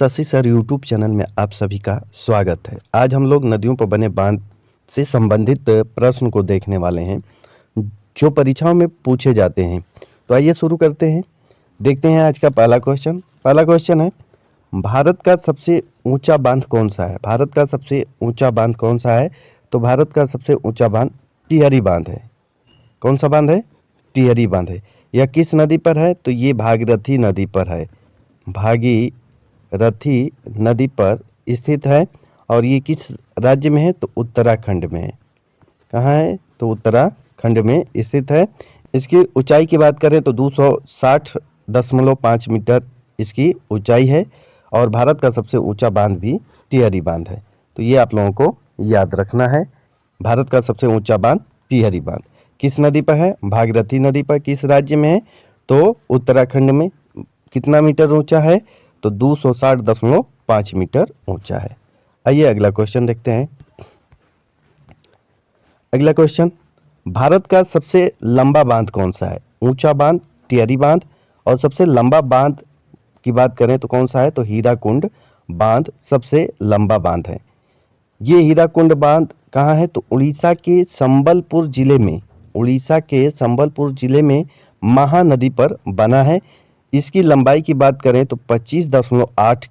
Shashi sir YouTube channel में आप सभी का स्वागत है। आज हम लोग नदियों पर बने बांध से संबंधित प्रश्न को देखने वाले हैं जो परीक्षाओं में पूछे जाते हैं। तो आइए शुरू करते हैं। देखते हैं आज का पहला क्वेश्चन। पहला क्वेश्चन है, भारत का सबसे ऊंचा बांध कौन सा है? भारत का सबसे ऊंचा बांध कौन सा है? तो भारत का सबसे ऊंचा बांध टिहरी बांध है। कौन सा बांध है? टिहरी बांध है। यह किस नदी पर है? तो ये भागीरथी नदी पर है। भागीरथी नदी पर स्थित है और ये किस राज्य में है? तो उत्तराखंड में है। कहाँ है? तो उत्तराखंड में स्थित है। इसकी ऊंचाई की बात करें तो 260.5 मीटर इसकी ऊंचाई है और भारत का सबसे ऊंचा बांध भी टिहरी बांध है। तो ये आप लोगों को याद रखना है। भारत का सबसे ऊंचा बांध टिहरी बांध किस नदी पर है? भागीरथी नदी पर। किस राज्य में है? तो उत्तराखंड में। कितना मीटर ऊंचा है? तो 260.5 मीटर ऊंचा है। आइए अगला क्वेश्चन देखते हैं। अगला क्वेश्चन, भारत का सबसे लंबा बांध कौन सा है? ऊंचा बांध टिहरी बांध और सबसे लंबा बांध की बात करें तो कौन सा है? तो हीराकुंड बांध सबसे लंबा बांध है। ये हीराकुंड बांध कहाँ है? तो उड़ीसा के संबलपुर जिले में महानदी पर बना है। इसकी लंबाई की बात करें तो 25.8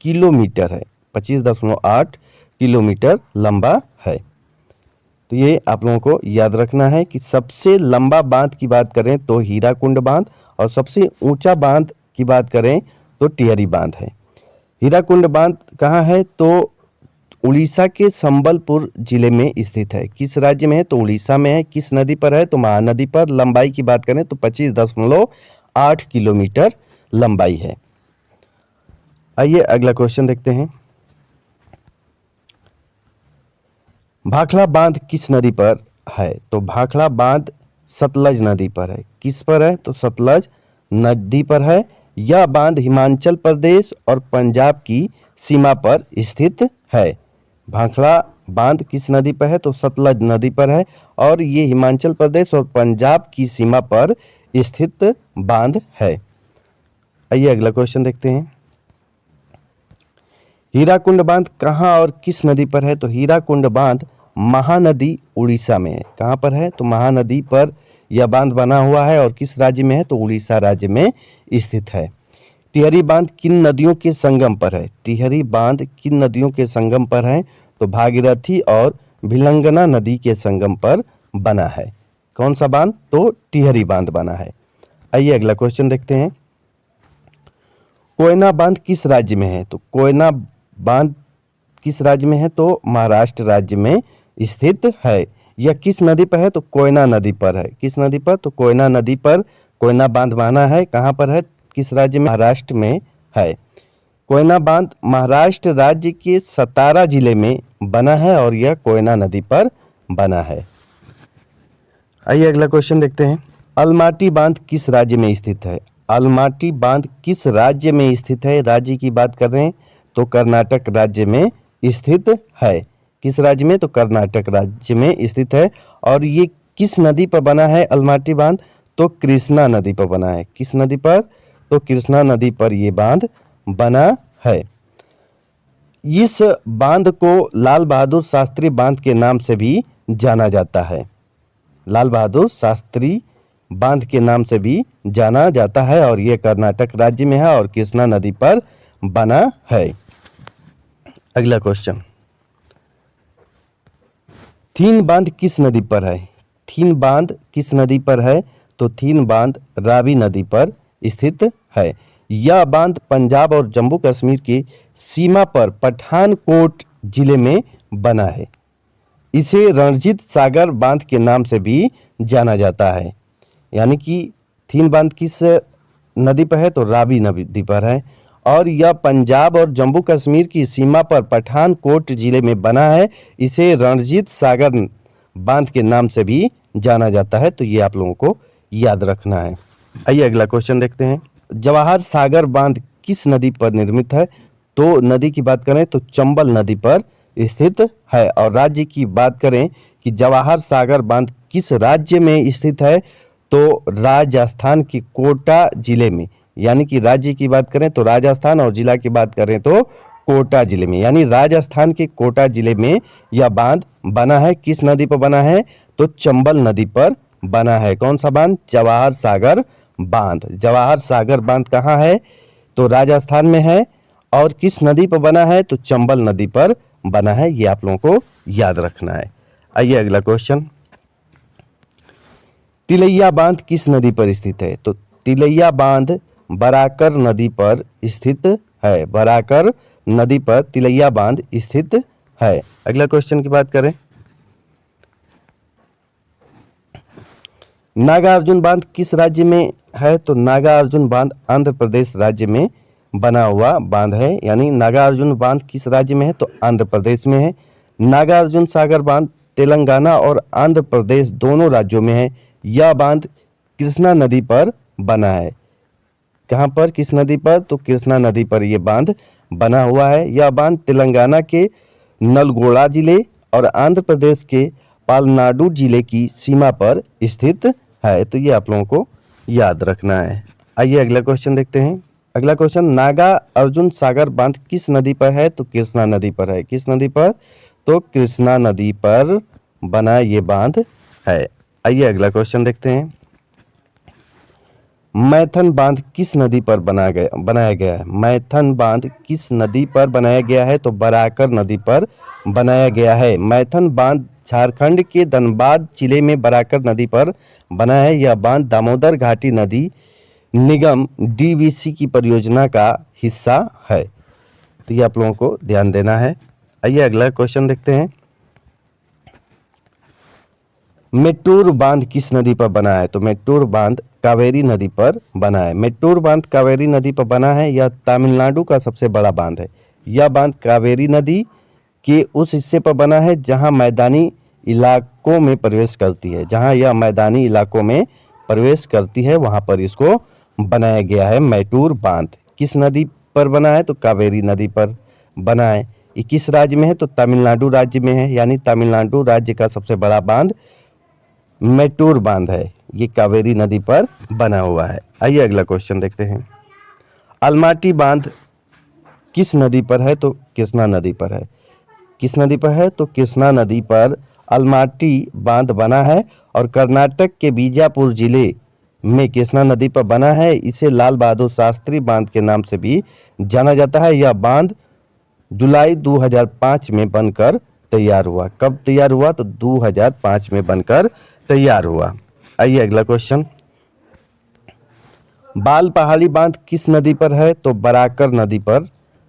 किलोमीटर है। 25.8 किलोमीटर लंबा है। तो ये आप लोगों को याद रखना है कि सबसे लंबा बांध की बात करें तो हीराकुंड बांध और सबसे ऊंचा बांध की बात करें तो टिहरी बांध है। हीराकुंड बांध कहाँ है? तो उड़ीसा के संबलपुर जिले में स्थित है। किस राज्य में है? तो उड़ीसा में है। किस नदी पर है? तो महानदी पर। लंबाई की बात करें तो 25.8 किलोमीटर लंबाई है। आइए अगला क्वेश्चन देखते हैं। भाखड़ा बांध किस नदी पर है? तो भाखड़ा बांध सतलज नदी पर है। किस पर है? तो सतलज नदी पर है। यह बांध हिमाचल प्रदेश और पंजाब की सीमा पर स्थित है। भाखड़ा बांध किस नदी पर है? तो सतलज नदी पर है और ये हिमाचल प्रदेश और पंजाब की सीमा पर स्थित बांध है। आइए अगला क्वेश्चन देखते हैं। हीराकुंड बांध कहाँ और किस नदी पर है? तो हीराकुंड बांध महानदी उड़ीसा में है। कहाँ पर है? तो महानदी पर यह बांध बना हुआ है और किस राज्य में है? तो उड़ीसा राज्य में स्थित है। टिहरी बांध किन नदियों के संगम पर है? टिहरी बांध किन नदियों के संगम पर है? तो भागीरथी और भिलंगना नदी के संगम पर बना है। कौन सा बांध? तो टिहरी बांध बना है। आइए अगला क्वेश्चन देखते हैं। कोयना बांध किस राज्य में है? तो कोयना बांध किस राज्य में है? तो महाराष्ट्र राज्य में स्थित है। यह किस नदी पर है? तो कोयना नदी पर है। किस नदी पर? तो कोयना नदी पर कोयना बांध बना है। कहाँ पर है? किस राज्य में? महाराष्ट्र में है। कोयना बांध महाराष्ट्र राज्य के सतारा जिले में बना है और यह कोयना नदी पर बना है। आइए अगला क्वेश्चन देखते हैं। अलमाटी बांध किस राज्य में स्थित है? अलमाटी बांध किस राज्य में स्थित है? राज्य की बात कर रहे हैं तो कर्नाटक राज्य में स्थित है। किस राज्य में? तो कर्नाटक राज्य में स्थित है। और ये किस नदी पर बना है अलमाटी बांध? तो कृष्णा नदी पर बना है। किस नदी पर? तो कृष्णा नदी पर ये बांध बना है। इस बांध को लाल बहादुर शास्त्री बांध के नाम से भी जाना जाता है। लाल बहादुर शास्त्री बांध के नाम से भी जाना जाता है और यह कर्नाटक राज्य में है और कृष्णा नदी पर बना है। अगला क्वेश्चन, थीन बांध किस नदी पर है? थीन बांध किस नदी पर है? तो थीन बांध रावी नदी पर स्थित है। यह बांध पंजाब और जम्मू कश्मीर की सीमा पर पठानकोट जिले में बना है। इसे रणजीत सागर बांध के नाम से भी जाना जाता है। यानी कि थीन बांध किस नदी पर है? तो रावी नदी पर है और यह पंजाब और जम्मू कश्मीर की सीमा पर पठानकोट जिले में बना है। इसे रणजीत सागर बांध के नाम से भी जाना जाता है। तो ये आप लोगों को याद रखना है। आइए अगला क्वेश्चन देखते हैं। जवाहर सागर बांध किस नदी पर निर्मित है? तो नदी की बात करें तो चंबल नदी पर स्थित है। और राज्य की बात करें कि जवाहर सागर बांध किस राज्य में स्थित है? तो राजस्थान के कोटा जिले में यानी कि राज्य की बात करें तो राजस्थान और जिला की बात करें तो कोटा जिले में, यानी राजस्थान के कोटा जिले में यह बांध बना है। किस नदी पर बना है? तो चंबल नदी पर बना है। कौन सा बांध? जवाहर सागर बांध। जवाहर सागर बांध कहाँ है? तो राजस्थान में है। और किस नदी पर बना है? तो चंबल नदी पर बना है। ये आप लोगों को याद रखना है। आइए अगला क्वेश्चन, तिलैया बांध किस नदी पर स्थित है? तो तिलैया बांध बराकर नदी पर स्थित है। बराकर नदी पर तिलैया बांध स्थित है। अगला क्वेश्चन की बात करें, नागार्जुन बांध किस राज्य में है? तो नागार्जुन बांध आंध्र प्रदेश राज्य में बना हुआ बांध है। यानी नागार्जुन बांध किस राज्य में है? तो आंध्र प्रदेश में है। नागार्जुन सागर बांध तेलंगाना और आंध्र प्रदेश दोनों राज्यों में है। यह बांध कृष्णा नदी पर बना है। कहाँ पर? किस नदी पर? तो कृष्णा नदी पर यह बांध बना हुआ है। यह बांध तेलंगाना के नलगोंडा जिले और आंध्र प्रदेश के पालनाडु जिले की सीमा पर स्थित है। तो ये आप लोगों को याद रखना है। आइए अगला क्वेश्चन देखते हैं। अगला क्वेश्चन, नागा अर्जुन सागर बांध किस नदी पर है? तो कृष्णा नदी पर है। किस नदी पर? तो कृष्णा नदी पर बना ये बांध है। आइए अगला क्वेश्चन देखते हैं। मैथन बांध किस नदी पर बनाया गया है? मैथन बांध किस नदी पर बनाया गया है? तो बराकर नदी पर बनाया गया है। मैथन बांध झारखंड के धनबाद जिले में बराकर नदी पर बना है। यह बांध दामोदर घाटी नदी निगम डीवीसी की परियोजना का हिस्सा है। तो ये आप लोगों को ध्यान देना है। आइए अगला क्वेश्चन देखते हैं। मेट्टूर बांध किस नदी पर बना है? तो मेट्टूर बांध कावेरी नदी पर बना है। मेट्टूर बांध कावेरी नदी पर बना है। यह तमिलनाडु का सबसे बड़ा बांध है। यह बांध कावेरी नदी के उस हिस्से पर बना है जहां मैदानी इलाकों में प्रवेश करती है। जहां यह मैदानी इलाकों में प्रवेश करती है वहां पर इसको बनाया गया है मेट्टूर बांध। किस नदी पर बना है? तो कावेरी नदी पर बना है। ये किस राज्य में है? तो तमिलनाडु राज्य में है। यानी तमिलनाडु राज्य का सबसे बड़ा बांध मेट्टूर बांध है। ये कावेरी नदी पर बना हुआ है। आइए अगला क्वेश्चन देखते हैं। अलमाटी बांध किस नदी पर है? तो कृष्णा नदी पर है। किस नदी पर है? तो कृष्णा नदी पर अलमाटी बांध बना है और कर्नाटक के बीजापुर जिले में कृष्णा नदी पर बना है। इसे लाल बहादुर शास्त्री बांध के नाम से भी जाना जाता है। यह बांध जुलाई 2005 में बनकर तैयार हुआ। कब तैयार हुआ? तो 2005 में बनकर तैयार हुआ। आइए अगला क्वेश्चन, बाल पहाड़ी बांध किस नदी पर है? तो बराकर नदी पर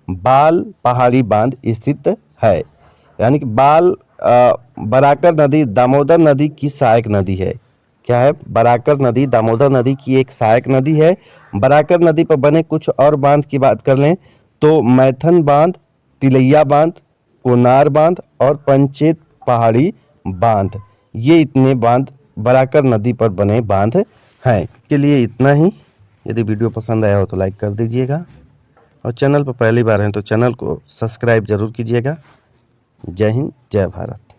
बाल पहाड़ी बांध स्थित है। यानी कि बराकर नदी दामोदर नदी की सहायक नदी है। क्या है? बराकर नदी दामोदर नदी की एक सहायक नदी है। बराकर नदी पर बने कुछ और बांध की बात कर लें तो मैथन बांध, तिलैया बांध, कोनार बांध और पंचेत पहाड़ी बांध, ये इतने बांध बराकर नदी पर बने बांध हैं। के लिए इतना ही। यदि वीडियो पसंद आया हो तो लाइक कर दीजिएगा और चैनल पर पहली बार हैं तो चैनल को सब्सक्राइब जरूर कीजिएगा। जय हिंद, जय भारत।